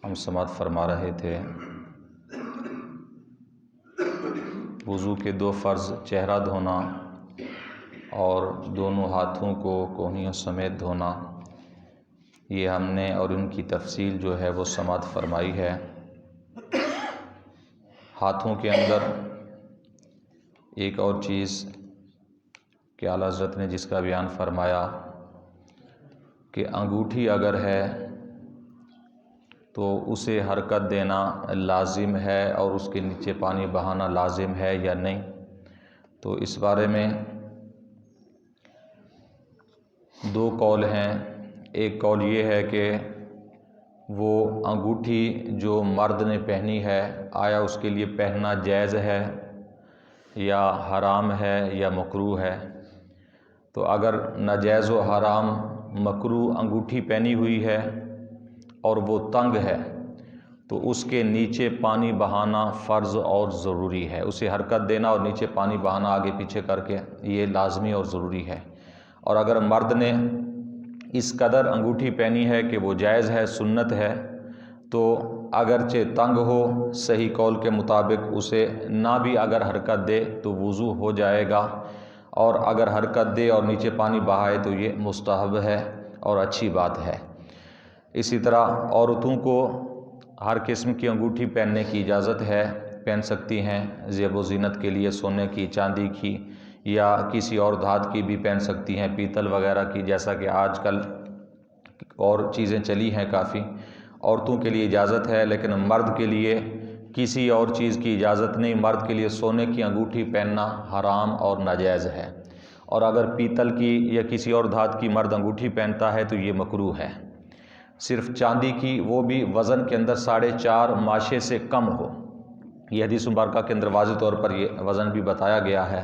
ہم سماعت فرما رہے تھے وضو کے دو فرض چہرہ دھونا اور دونوں ہاتھوں کو کونیوں سمیت دھونا، یہ ہم نے اور ان کی تفصیل جو ہے وہ سماعت فرمائی ہے۔ ہاتھوں کے اندر ایک اور چیز کہ اعلیٰ حضرت نے جس کا بیان فرمایا کہ انگوٹھی اگر ہے تو اسے حرکت دینا لازم ہے اور اس کے نیچے پانی بہانا لازم ہے یا نہیں، تو اس بارے میں دو قول ہیں۔ ایک قول یہ ہے کہ وہ انگوٹھی جو مرد نے پہنی ہے آیا اس کے لیے پہننا جائز ہے یا حرام ہے یا مکروہ ہے، تو اگر ناجائز و حرام مکروہ انگوٹھی پہنی ہوئی ہے اور وہ تنگ ہے تو اس کے نیچے پانی بہانا فرض اور ضروری ہے، اسے حرکت دینا اور نیچے پانی بہانا آگے پیچھے کر کے یہ لازمی اور ضروری ہے۔ اور اگر مرد نے اس قدر انگوٹھی پہنی ہے کہ وہ جائز ہے، سنت ہے، تو اگرچہ تنگ ہو صحیح قول کے مطابق اسے نہ بھی اگر حرکت دے تو وضو ہو جائے گا، اور اگر حرکت دے اور نیچے پانی بہائے تو یہ مستحب ہے اور اچھی بات ہے۔ اسی طرح عورتوں کو ہر قسم کی انگوٹھی پہننے کی اجازت ہے، پہن سکتی ہیں، زیب و زینت کے لیے سونے کی، چاندی کی یا کسی اور دھات کی بھی پہن سکتی ہیں، پیتل وغیرہ کی، جیسا کہ آج کل اور چیزیں چلی ہیں کافی، عورتوں کے لیے اجازت ہے، لیکن مرد کے لیے کسی اور چیز کی اجازت نہیں۔ مرد کے لیے سونے کی انگوٹھی پہننا حرام اور ناجائز ہے، اور اگر پیتل کی یا کسی اور دھات کی مرد انگوٹھی پہنتا ہے تو یہ مکروہ ہے۔ صرف چاندی کی، وہ بھی وزن کے اندر 4.5 ماشے سے کم ہو، یہ حدیث مبارکہ کے اندر واضح طور پر یہ وزن بھی بتایا گیا ہے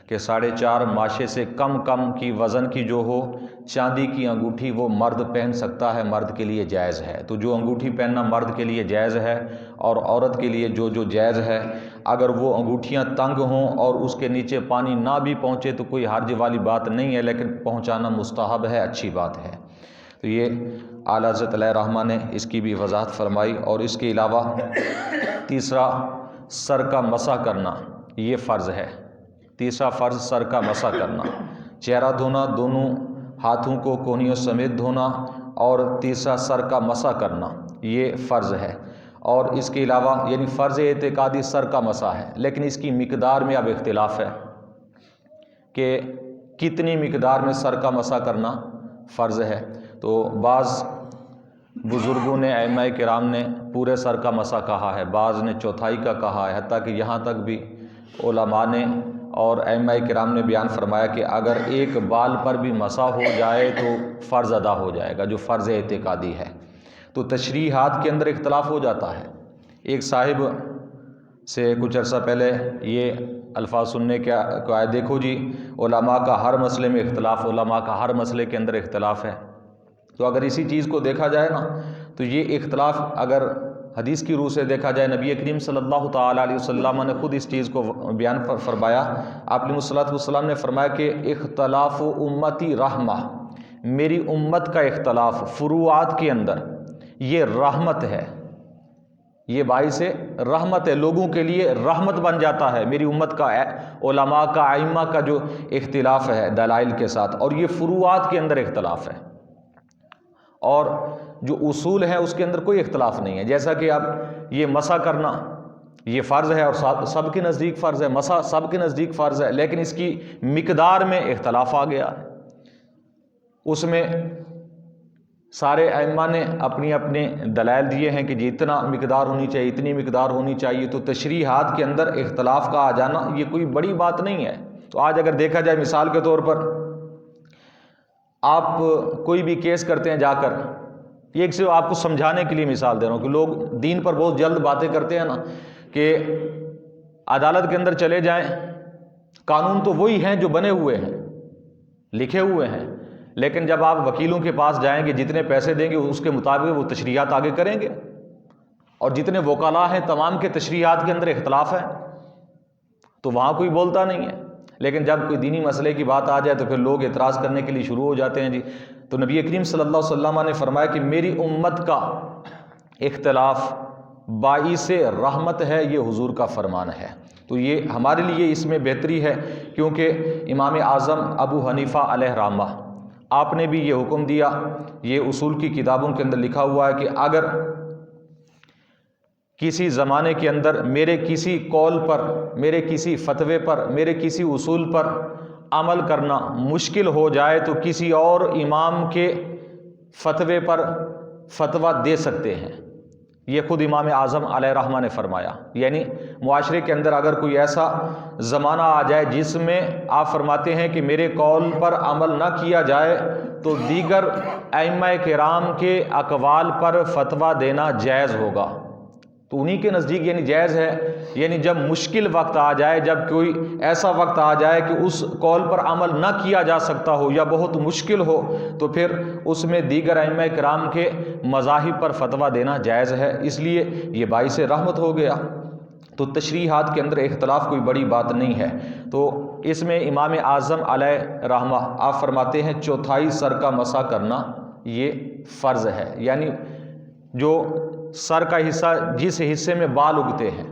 کہ 4.5 ماشے سے کم کی وزن کی جو ہو چاندی کی انگوٹھی وہ مرد پہن سکتا ہے، مرد کے لیے جائز ہے۔ تو جو انگوٹھی پہننا مرد کے لیے جائز ہے اور عورت کے لیے جو جائز ہے، اگر وہ انگوٹھیاں تنگ ہوں اور اس کے نیچے پانی نہ بھی پہنچے تو کوئی حرج والی بات نہیں ہے، لیکن پہنچانا مستحب ہے، اچھی بات ہے۔ تو یہ اعلیٰ حضرت علیہ رحمہ نے اس کی بھی وضاحت فرمائی۔ اور اس کے علاوہ تیسرا سر کا مسح کرنا، یہ فرض ہے۔ تیسرا فرض سر کا مسح کرنا، چہرہ دھونا، دونوں ہاتھوں کو کونیوں سمیت دھونا، اور تیسرا سر کا مسح کرنا، یہ فرض ہے۔ اور اس کے علاوہ یعنی فرض اعتقادی سر کا مسح ہے، لیکن اس کی مقدار میں اب اختلاف ہے کہ کتنی مقدار میں سر کا مسح کرنا فرض ہے۔ تو بعض بزرگوں نے، ائمہ کرام نے پورے سر کا مسح کہا ہے، بعض نے چوتھائی کا کہا ہے، حتیٰ کہ یہاں تک بھی علماء نے اور ائمہ کرام نے بیان فرمایا کہ اگر ایک بال پر بھی مسح ہو جائے تو فرض ادا ہو جائے گا، جو فرض اعتقادی ہے۔ تو تشریحات کے اندر اختلاف ہو جاتا ہے۔ ایک صاحب سے کچھ عرصہ پہلے یہ الفاظ سننے کے آئے، دیکھو جی علماء کا ہر مسئلے میں اختلاف، علماء کا ہر مسئلے کے اندر اختلاف ہے۔ تو اگر اسی چیز کو دیکھا جائے نا تو یہ اختلاف اگر حدیث کی روح سے دیکھا جائے، نبی کریم صلی اللہ تعالیٰ علیہ وسلم نے خود اس چیز کو بیان فرمایا۔ آپ علیہ الصلوۃ والسلام نے فرمایا کہ اختلاف امتی رحمہ، میری امت کا اختلاف فروعات کے اندر یہ رحمت ہے، یہ باعث رحمت ہے، لوگوں کے لیے رحمت بن جاتا ہے۔ میری امت کا علماء کا، ائمہ کا جو اختلاف ہے دلائل کے ساتھ، اور یہ فروعات کے اندر اختلاف ہے، اور جو اصول ہیں اس کے اندر کوئی اختلاف نہیں ہے۔ جیسا کہ اب یہ مسح کرنا یہ فرض ہے اور سب کے نزدیک فرض ہے، مسح سب کے نزدیک فرض ہے، لیکن اس کی مقدار میں اختلاف آ گیا ہے۔ اس میں سارے ائمہ نے اپنی اپنے دلائل دیے ہیں کہ اتنا مقدار ہونی چاہیے، اتنی مقدار ہونی چاہیے۔ تو تشریحات کے اندر اختلاف کا آ جانا یہ کوئی بڑی بات نہیں ہے۔ تو آج اگر دیکھا جائے مثال کے طور پر، آپ کوئی بھی کیس کرتے ہیں جا کر، یہ ایک سے آپ کو سمجھانے کے لیے مثال دے رہا ہوں کہ لوگ دین پر بہت جلد باتیں کرتے ہیں نا، کہ عدالت کے اندر چلے جائیں، قانون تو وہی ہیں جو بنے ہوئے ہیں، لکھے ہوئے ہیں، لیکن جب آپ وکیلوں کے پاس جائیں گے جتنے پیسے دیں گے اس کے مطابق وہ تشریحات آگے کریں گے، اور جتنے وکلاء ہیں تمام کے تشریحات کے اندر اختلاف ہے، تو وہاں کوئی بولتا نہیں ہے۔ لیکن جب کوئی دینی مسئلے کی بات آ جائے تو پھر لوگ اعتراض کرنے کے لیے شروع ہو جاتے ہیں جی۔ تو نبی کریم صلی اللہ علیہ وسلم نے فرمایا کہ میری امت کا اختلاف باعث رحمت ہے، یہ حضور کا فرمان ہے۔ تو یہ ہمارے لیے اس میں بہتری ہے، کیونکہ امام اعظم ابو حنیفہ علیہ رحمہ آپ نے بھی یہ حکم دیا، یہ اصول کی کتابوں کے اندر لکھا ہوا ہے کہ اگر کسی زمانے کے اندر میرے کسی قول پر، میرے کسی فتوے پر، میرے کسی اصول پر عمل کرنا مشکل ہو جائے تو کسی اور امام کے فتوے پر فتویٰ دے سکتے ہیں۔ یہ خود امام اعظم علیہ رحمہ نے فرمایا، یعنی معاشرے کے اندر اگر کوئی ایسا زمانہ آ جائے جس میں آپ فرماتے ہیں کہ میرے قول پر عمل نہ کیا جائے تو دیگر ائمہ کرام کے اقوال پر فتویٰ دینا جائز ہوگا۔ تو انہی کے نزدیک یعنی جائز ہے، یعنی جب مشکل وقت آ جائے، جب کوئی ایسا وقت آ جائے کہ اس قول پر عمل نہ کیا جا سکتا ہو یا بہت مشکل ہو، تو پھر اس میں دیگر ائمہ کرام کے مذاہب پر فتویٰ دینا جائز ہے، اس لیے یہ باعث رحمت ہو گیا۔ تو تشریحات کے اندر اختلاف کوئی بڑی بات نہیں ہے۔ تو اس میں امام اعظم علیہ رحمہ آپ فرماتے ہیں چوتھائی سر کا مسح کرنا یہ فرض ہے، یعنی جو سر کا حصہ، جس حصے میں بال اگتے ہیں،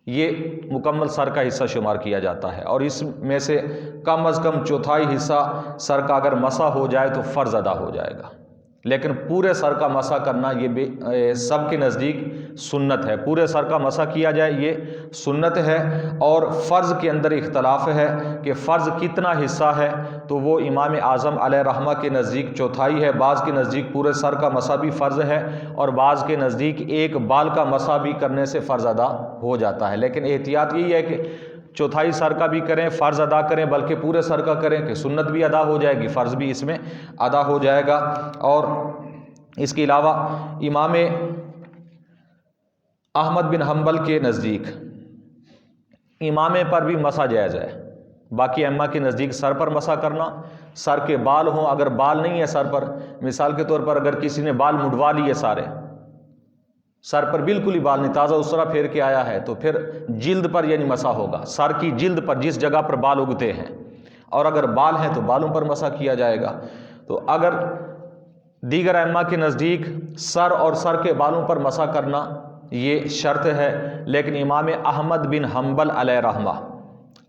یہ مکمل سر کا حصہ شمار کیا جاتا ہے، اور اس میں سے کم از کم چوتھائی حصہ سر کا اگر مسح ہو جائے تو فرض ادا ہو جائے گا۔ لیکن پورے سر کا مسح کرنا یہ سب کے نزدیک سنت ہے، پورے سر کا مسح کیا جائے یہ سنت ہے۔ اور فرض کے اندر اختلاف ہے کہ فرض کتنا حصہ ہے، تو وہ امام اعظم علیہ رحمہ کے نزدیک چوتھائی ہے، بعض کے نزدیک پورے سر کا مسح بھی فرض ہے، اور بعض کے نزدیک ایک بال کا مسح بھی کرنے سے فرض ادا ہو جاتا ہے۔ لیکن احتیاط یہی ہے کہ چوتھائی سر کا بھی کریں، فرض ادا کریں، بلکہ پورے سر کا کریں کہ سنت بھی ادا ہو جائے گی، فرض بھی اس میں ادا ہو جائے گا۔ اور اس کے علاوہ امام احمد بن حنبل کے نزدیک امامے پر بھی مسح جائز ہے۔ باقی ائمہ کے نزدیک سر پر مسح کرنا، سر کے بال ہوں، اگر بال نہیں ہے سر پر، مثال کے طور پر اگر کسی نے بال مڈوا لیے سارے، سر پر بالکل ہی بال نہیں، تازہ اسرا پھیر کے آیا ہے، تو پھر جلد پر یعنی مسح ہوگا، سر کی جلد پر جس جگہ پر بال اگتے ہیں، اور اگر بال ہیں تو بالوں پر مسح کیا جائے گا۔ تو اگر دیگر ائمہ کے نزدیک سر اور سر کے بالوں پر مسح کرنا یہ شرط ہے، لیکن امام احمد بن حنبل علیہ رحمہ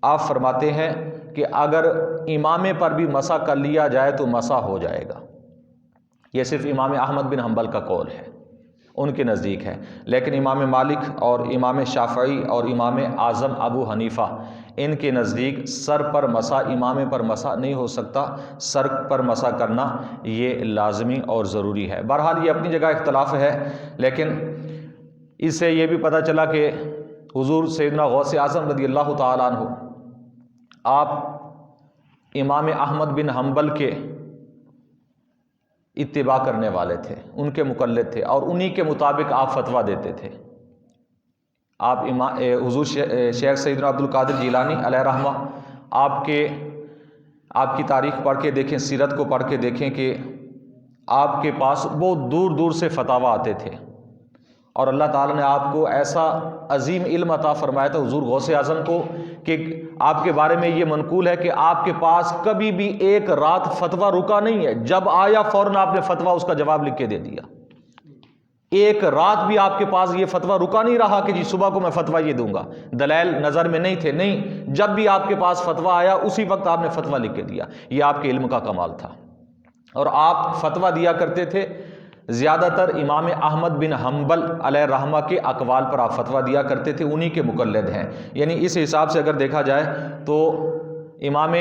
آپ فرماتے ہیں کہ اگر امامے پر بھی مسح کر لیا جائے تو مسح ہو جائے گا۔ یہ صرف امام احمد بن حنبل کا قول ہے، ان کے نزدیک ہے، لیکن امام مالک اور امام شافعی اور امام اعظم ابو حنیفہ ان کے نزدیک سر پر مسح، امامے پر مسح نہیں ہو سکتا، سر پر مسح کرنا یہ لازمی اور ضروری ہے۔ بہرحال یہ اپنی جگہ اختلاف ہے، لیکن اس سے یہ بھی پتہ چلا کہ حضور سیدنا غوث اعظم رضی اللہ تعالیٰ عنہ آپ امام احمد بن حنبل کے اتباع کرنے والے تھے، ان کے مقلد تھے، اور انہی کے مطابق آپ فتویٰ دیتے تھے۔ آپ حضور شیخ سیدنا عبد القادر جیلانی علیہ رحمہ آپ کی تاریخ پڑھ کے دیکھیں، سیرت کو پڑھ کے دیکھیں کہ آپ کے پاس بہت دور دور سے فتاویٰ آتے تھے، اور اللہ تعالیٰ نے آپ کو ایسا عظیم علم عطا فرمایا تھا حضور غوث اعظم کو کہ آپ کے بارے میں یہ منقول ہے کہ آپ کے پاس کبھی بھی ایک رات فتویٰ رکا نہیں ہے، جب آیا فوراً آپ نے فتویٰ اس کا جواب لکھ کے دے دیا۔ ایک رات بھی آپ کے پاس یہ فتویٰ رکا نہیں رہا کہ جی صبح کو میں فتویٰ یہ دوں گا، دلائل نظر میں نہیں تھے، نہیں، جب بھی آپ کے پاس فتویٰ آیا اسی وقت آپ نے فتویٰ لکھ کے دیا۔ یہ آپ کے علم کا کمال تھا، اور آپ فتویٰ دیا کرتے تھے زیادہ تر امام احمد بن حنبل علیہ رحمہ کے اقوال پر آپ فتویٰ دیا کرتے تھے، انہی کے مقلد ہیں۔ یعنی اس حساب سے اگر دیکھا جائے تو امام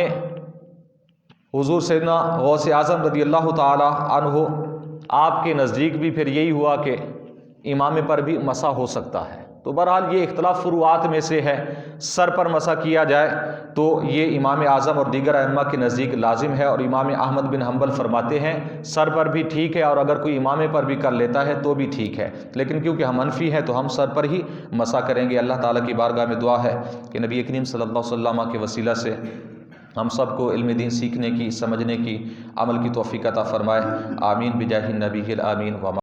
حضور سیدنا غوث اعظم رضی اللہ تعالی عنہ آپ کے نزدیک بھی پھر یہی ہوا کہ امامے پر بھی مسح ہو سکتا ہے۔ تو بہرحال یہ اختلاف فروعات میں سے ہے، سر پر مسح کیا جائے تو یہ امام اعظم اور دیگر ائمہ کے نزدیک لازم ہے، اور امام احمد بن حنبل فرماتے ہیں سر پر بھی ٹھیک ہے، اور اگر کوئی امامے پر بھی کر لیتا ہے تو بھی ٹھیک ہے، لیکن کیونکہ ہم حنفی ہیں تو ہم سر پر ہی مسح کریں گے۔ اللہ تعالیٰ کی بارگاہ میں دعا ہے کہ نبی کریم صلی اللہ علیہ وسلم کے وسیلہ سے ہم سب کو علم دین سیکھنے کی، سمجھنے کی، عمل کی توفیق عطا فرمائے۔ آمین بجاہ النبی الامین۔